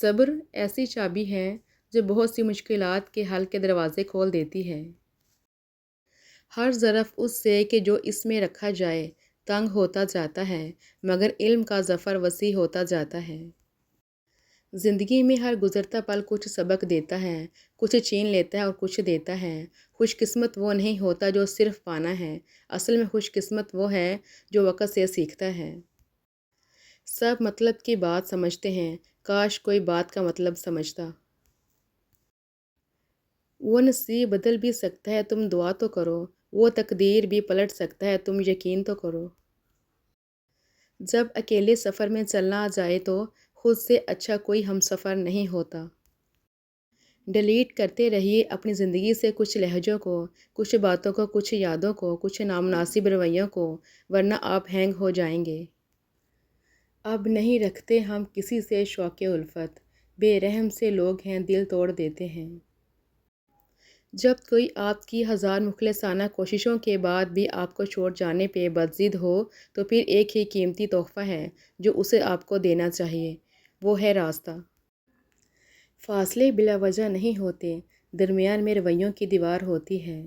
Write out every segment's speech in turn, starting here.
صبر ایسی چابی ہے جو بہت سی مشکلات کے حل کے دروازے کھول دیتی ہے۔ ہر ظرف اس سے کہ جو اس میں رکھا جائے تنگ ہوتا جاتا ہے، مگر علم کا ظفر وسیع ہوتا جاتا ہے۔ زندگی میں ہر گزرتا پل کچھ سبق دیتا ہے، کچھ چھین لیتا ہے اور کچھ دیتا ہے۔ خوش قسمت وہ نہیں ہوتا جو صرف پانا ہے، اصل میں خوش قسمت وہ ہے جو وقت سے سیکھتا ہے۔ سب مطلب کی بات سمجھتے ہیں، کاش کوئی بات کا مطلب سمجھتا۔ وہ نصیب بدل بھی سکتا ہے، تم دعا تو کرو۔ وہ تقدیر بھی پلٹ سکتا ہے، تم یقین تو کرو۔ جب اکیلے سفر میں چلنا آ جائے تو خود سے اچھا کوئی ہمسفر نہیں ہوتا۔ ڈیلیٹ کرتے رہیے اپنی زندگی سے کچھ لہجوں کو، کچھ باتوں کو، کچھ یادوں کو، کچھ نامناسب رویوں کو، ورنہ آپ ہینگ ہو جائیں گے۔ اب نہیں رکھتے ہم کسی سے شوق الفت، بے رحم سے لوگ ہیں دل توڑ دیتے ہیں۔ جب کوئی آپ کی ہزار مخلصانہ کوششوں کے بعد بھی آپ کو چھوڑ جانے پہ بدضد ہو تو پھر ایک ہی قیمتی تحفہ ہے جو اسے آپ کو دینا چاہیے، وہ ہے راستہ۔ فاصلے بلا وجہ نہیں ہوتے، درمیان میں رویوں کی دیوار ہوتی ہے۔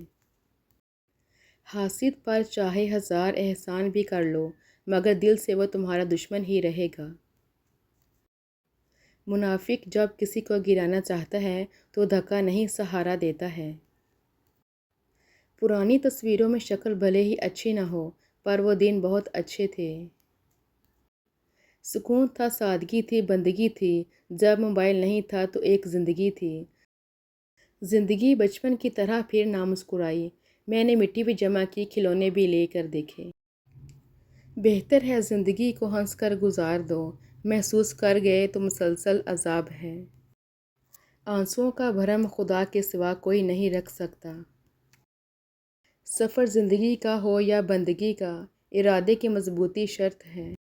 حاسد پر چاہے ہزار احسان بھی کر لو مگر دل سے وہ تمہارا دشمن ہی رہے گا۔ منافق جب کسی کو گرانا چاہتا ہے تو دھکا نہیں سہارا دیتا ہے۔ پرانی تصویروں میں شکل بھلے ہی اچھی نہ ہو پر وہ دن بہت اچھے تھے۔ سکون تھا، سادگی تھی، بندگی تھی، جب موبائل نہیں تھا تو ایک زندگی تھی۔ زندگی بچپن کی طرح پھر نہ مسکرائی، میں نے مٹی بھی جمع کی، کھلونے بھی لے کر دیکھے۔ بہتر ہے زندگی کو ہنس کر گزار دو، محسوس کر گئے تو مسلسل عذاب ہے۔ آنسوؤں کا بھرم خدا کے سوا کوئی نہیں رکھ سکتا۔ سفر زندگی کا ہو یا بندگی کا، ارادے کی مضبوطی شرط ہے۔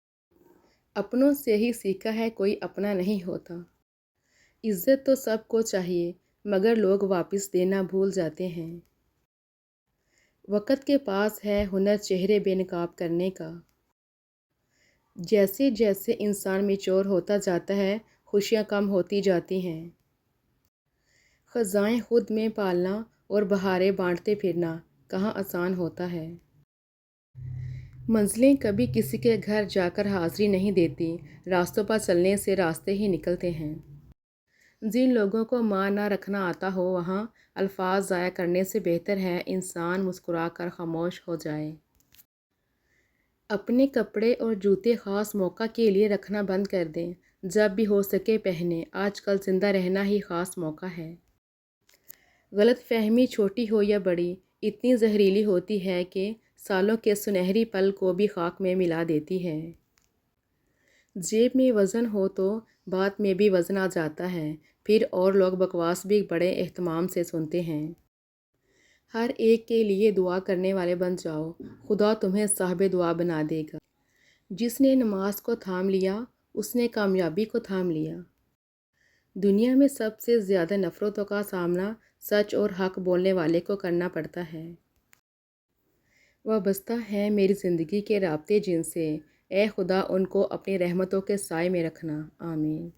اپنوں سے ہی سیکھا ہے، کوئی اپنا نہیں ہوتا۔ عزت تو سب کو چاہیے مگر لوگ واپس دینا بھول جاتے ہیں۔ وقت کے پاس ہے ہنر چہرے بے نقاب کرنے کا۔ جیسے جیسے انسان میچور ہوتا جاتا ہے خوشیاں کم ہوتی جاتی ہیں۔ خزائیں خود میں پالنا اور بہاریں بانٹتے پھرنا کہاں آسان ہوتا ہے۔ منزلیں کبھی کسی کے گھر جا کر حاضری نہیں دیتی، راستوں پر چلنے سے راستے ہی نکلتے ہیں۔ جن لوگوں کو مان نہ رکھنا آتا ہو وہاں الفاظ ضائع کرنے سے بہتر ہے انسان مسکرا کر خاموش ہو جائے۔ اپنے کپڑے اور جوتے خاص موقع کے لیے رکھنا بند کر دیں، جب بھی ہو سکے پہنیں، آج کل زندہ رہنا ہی خاص موقع ہے۔ غلط فہمی چھوٹی ہو یا بڑی اتنی زہریلی ہوتی ہے کہ سالوں کے سنہری پل کو بھی خاک میں ملا دیتی ہے۔ جیب میں وزن ہو تو بات میں بھی وزن آ جاتا ہے، پھر اور لوگ بکواس بھی بڑے اہتمام سے سنتے ہیں۔ ہر ایک کے لیے دعا کرنے والے بن جاؤ، خدا تمہیں صاحب دعا بنا دے گا۔ جس نے نماز کو تھام لیا اس نے کامیابی کو تھام لیا۔ دنیا میں سب سے زیادہ نفرتوں کا سامنا سچ اور حق بولنے والے کو کرنا پڑتا ہے۔ وابستہ ہیں میری زندگی کے رابطے جن سے، اے خدا ان کو اپنی رحمتوں کے سائے میں رکھنا، آمین۔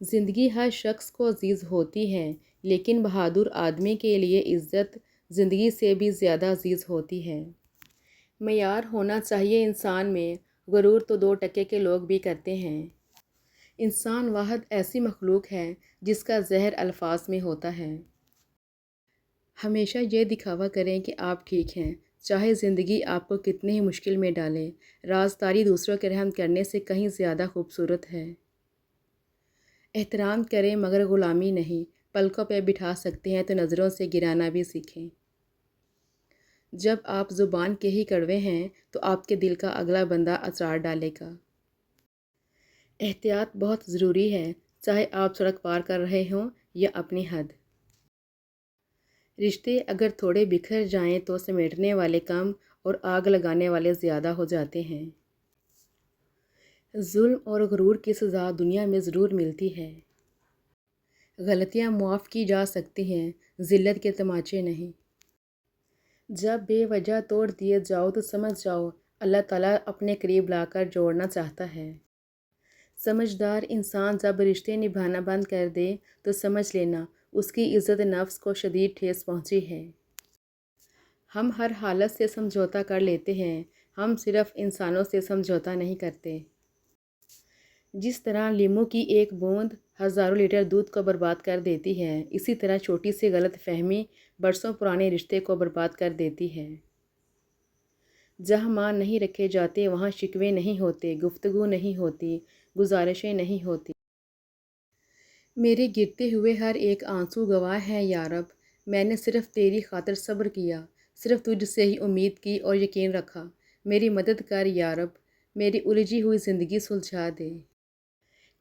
زندگی ہر شخص کو عزیز ہوتی ہے لیکن بہادر آدمی کے لیے عزت زندگی سے بھی زیادہ عزیز ہوتی ہے۔ معیار ہونا چاہیے انسان میں، غرور تو 2% کے لوگ بھی کرتے ہیں۔ انسان واحد ایسی مخلوق ہے جس کا زہر الفاظ میں ہوتا ہے۔ ہمیشہ یہ دکھاوا کریں کہ آپ ٹھیک ہیں، چاہے زندگی آپ کو کتنے ہی مشکل میں ڈالے، رازداری دوسروں کے رحم کرنے سے کہیں زیادہ خوبصورت ہے۔ احترام کریں مگر غلامی نہیں، پلکوں پہ بٹھا سکتے ہیں تو نظروں سے گرانا بھی سیکھیں۔ جب آپ زبان کے ہی کڑوے ہیں تو آپ کے دل کا اگلا بندہ اچار ڈالے گا۔ احتیاط بہت ضروری ہے، چاہے آپ سڑک پار کر رہے ہوں یا اپنی حد۔ رشتے اگر تھوڑے بکھر جائیں تو سمیٹنے والے کم اور آگ لگانے والے زیادہ ہو جاتے ہیں۔ ظلم اور غرور کی سزا دنیا میں ضرور ملتی ہے۔ غلطیاں معاف کی جا سکتی ہیں، ذلت کے تماچے نہیں۔ جب بے وجہ توڑ دیے جاؤ تو سمجھ جاؤ اللہ تعالیٰ اپنے قریب لا کر جوڑنا چاہتا ہے۔ سمجھدار انسان جب رشتے نبھانا بند کر دے تو سمجھ لینا اس کی عزت نفس کو شدید ٹھیس پہنچی ہے۔ ہم ہر حالت سے سمجھوتا کر لیتے ہیں، ہم صرف انسانوں سے سمجھوتا نہیں کرتے۔ جس طرح لیموں کی ایک بوند ہزاروں لیٹر دودھ کو برباد کر دیتی ہے، اسی طرح چھوٹی سی غلط فہمی برسوں پرانے رشتے کو برباد کر دیتی ہے۔ جہاں مان نہیں رکھے جاتے وہاں شکوے نہیں ہوتے، گفتگو نہیں ہوتی، گزارشیں نہیں ہوتی۔ میرے گرتے ہوئے ہر ایک آنسو گواہ ہے یا رب، میں نے صرف تیری خاطر صبر کیا، صرف تجھ سے ہی امید کی اور یقین رکھا۔ میری مدد کر یا رب، میری الجھی ہوئی زندگی سلجھا دے۔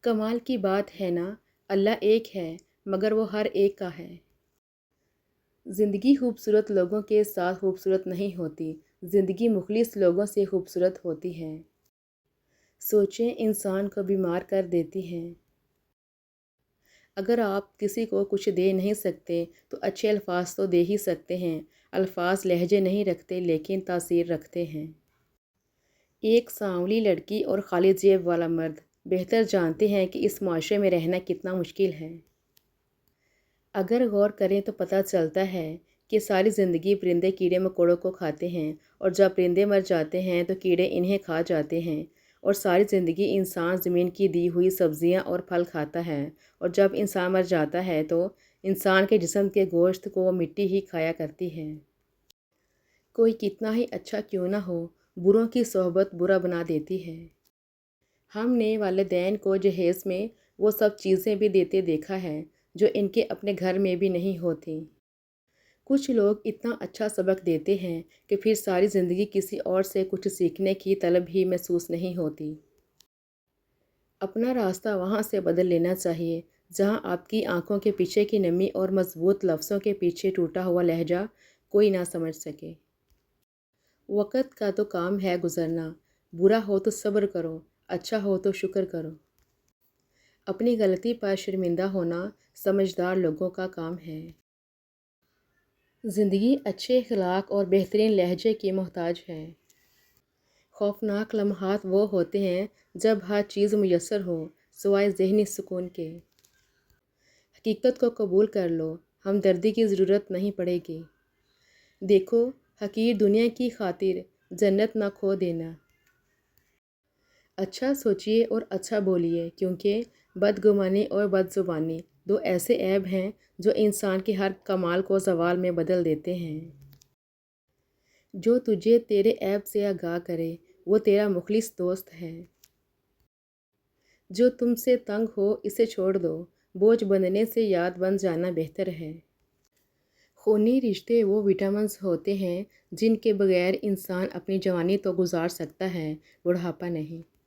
کمال کی بات ہے نا، اللہ ایک ہے مگر وہ ہر ایک کا ہے۔ زندگی خوبصورت لوگوں کے ساتھ خوبصورت نہیں ہوتی، زندگی مخلص لوگوں سے خوبصورت ہوتی ہے۔ سوچیں انسان کو بیمار کر دیتی ہیں۔ اگر آپ کسی کو کچھ دے نہیں سکتے تو اچھے الفاظ تو دے ہی سکتے ہیں۔ الفاظ لہجے نہیں رکھتے لیکن تاثیر رکھتے ہیں۔ ایک سانولی لڑکی اور خالی جیب والا مرد بہتر جانتے ہیں کہ اس معاشرے میں رہنا کتنا مشکل ہے۔ اگر غور کریں تو پتہ چلتا ہے کہ ساری زندگی پرندے کیڑے مکوڑوں کو کھاتے ہیں اور جب پرندے مر جاتے ہیں تو کیڑے انہیں کھا جاتے ہیں، اور ساری زندگی انسان زمین کی دی ہوئی سبزیاں اور پھل کھاتا ہے، اور جب انسان مر جاتا ہے تو انسان کے جسم کے گوشت کو وہ مٹی ہی کھایا کرتی ہے۔ کوئی کتنا ہی اچھا کیوں نہ ہو، بروں کی صحبت برا بنا دیتی ہے۔ ہم نے والدین کو جہیز میں وہ سب چیزیں بھی دیتے دیکھا ہے جو ان کے اپنے گھر میں بھی نہیں ہوتیں۔ کچھ لوگ اتنا اچھا سبق دیتے ہیں کہ پھر ساری زندگی کسی اور سے کچھ سیکھنے کی طلب ہی محسوس نہیں ہوتی۔ اپنا راستہ وہاں سے بدل لینا چاہیے جہاں آپ کی آنکھوں کے پیچھے کی نمی اور مضبوط لفظوں کے پیچھے ٹوٹا ہوا لہجہ کوئی نہ سمجھ سکے۔ وقت کا تو کام ہے گزرنا، برا ہو تو صبر کرو، اچھا ہو تو شکر کرو۔ اپنی غلطی پر شرمندہ ہونا سمجھدار لوگوں کا کام ہے۔ زندگی اچھے اخلاق اور بہترین لہجے کی محتاج ہے۔ خوفناک لمحات وہ ہوتے ہیں جب ہر چیز میسر ہو سوائے ذہنی سکون کے۔ حقیقت کو قبول کر لو، ہمدردی کی ضرورت نہیں پڑے گی۔ دیکھو حقیر دنیا کی خاطر جنت نہ کھو دینا۔ اچھا سوچیے اور اچھا بولیے، کیونکہ بدگمانی اور بدزبانی دو ایسے عیب ہیں جو انسان کے ہر کمال کو زوال میں بدل دیتے ہیں۔ جو تجھے تیرے عیب سے آگاہ کرے وہ تیرا مخلص دوست ہے۔ جو تم سے تنگ ہو اسے چھوڑ دو، بوجھ بننے سے یاد بن جانا بہتر ہے۔ خونی رشتے وہ وٹامنز ہوتے ہیں جن کے بغیر انسان اپنی جوانی تو گزار سکتا ہے، بڑھاپا نہیں۔